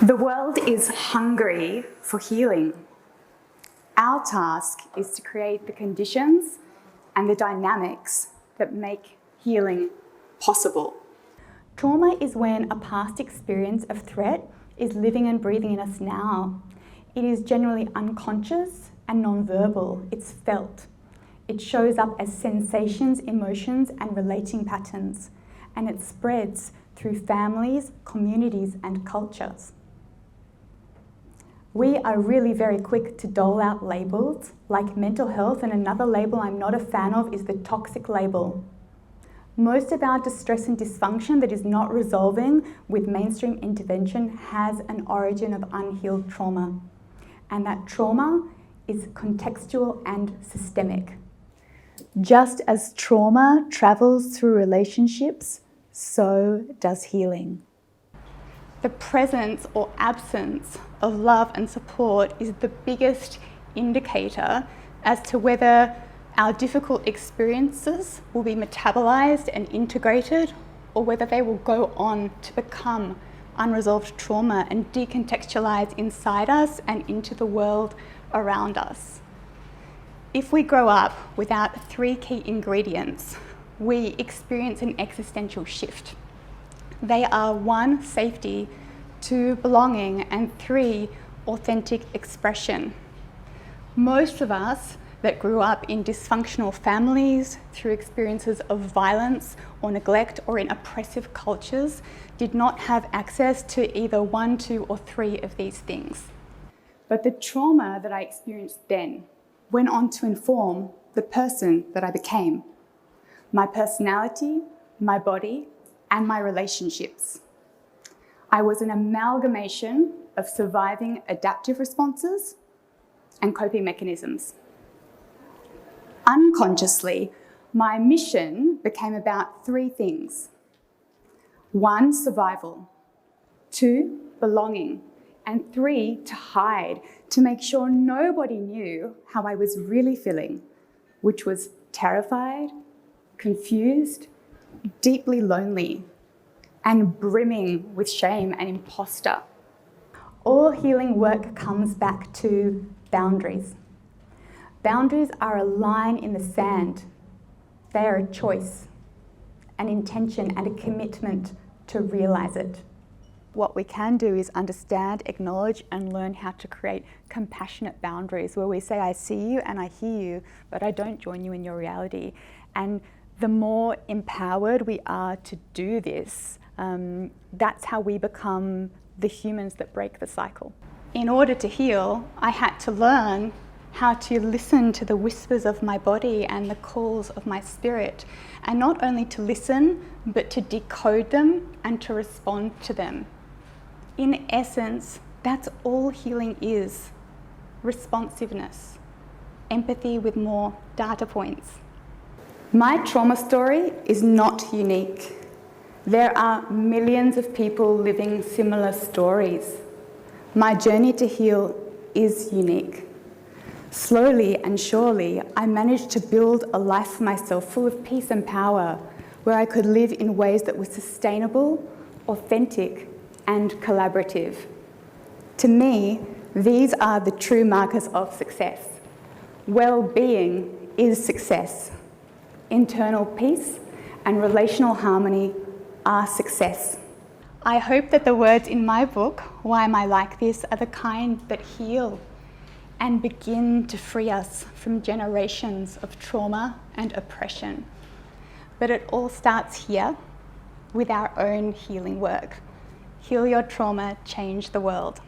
The world is hungry for healing. Our task is to create the conditions and the dynamics that make healing possible. Trauma is when a past experience of threat is living and breathing in us now. It is generally unconscious and non-verbal. It's felt. It shows up as sensations, emotions, and relating patterns, and it spreads through families, communities, and cultures. We are really very quick to dole out labels like mental health, and another label I'm not a fan of is the toxic label. Most of our distress and dysfunction that is not resolving with mainstream intervention has an origin of unhealed trauma. And that trauma is contextual and systemic. Just as trauma travels through relationships, so does healing. The presence or absence of love and support is the biggest indicator as to whether our difficult experiences will be metabolized and integrated, or whether they will go on to become unresolved trauma and decontextualize inside us and into the world around us. If we grow up without 3 key ingredients, we experience an existential shift. They are 1, safety, 2, belonging, and 3, authentic expression. Most of us that grew up in dysfunctional families, through experiences of violence or neglect, or in oppressive cultures, did not have access to either 1, 2, or 3 of these things. But the trauma that I experienced then went on to inform the person that I became, my personality, my body, and my relationships. I was an amalgamation of surviving adaptive responses and coping mechanisms. Unconsciously, my mission became about 3 things. 1, survival. 2, belonging. And 3, to hide, to make sure nobody knew how I was really feeling, which was terrified, confused, deeply lonely, and brimming with shame and imposter. All healing work comes back to boundaries. Boundaries are a line in the sand. They are a choice, an intention, and a commitment to realize it. What we can do is understand, acknowledge, and learn how to create compassionate boundaries where we say, I see you and I hear you, but I don't join you in your reality. And the more empowered we are to do this, that's how we become the humans that break the cycle. In order to heal, I had to learn how to listen to the whispers of my body and the calls of my spirit, and not only to listen, but to decode them and to respond to them. In essence, that's all healing is: responsiveness, empathy with more data points. My trauma story is not unique. There are millions of people living similar stories. My journey to heal is unique. Slowly and surely, I managed to build a life for myself full of peace and power, where I could live in ways that were sustainable, authentic, and collaborative. To me, these are the true markers of success. Well-being is success. Internal peace and relational harmony are success. I hope that the words in my book, Why Am I Like This, are the kind that heal and begin to free us from generations of trauma and oppression. But it all starts here with our own healing work. Heal your trauma, change the world.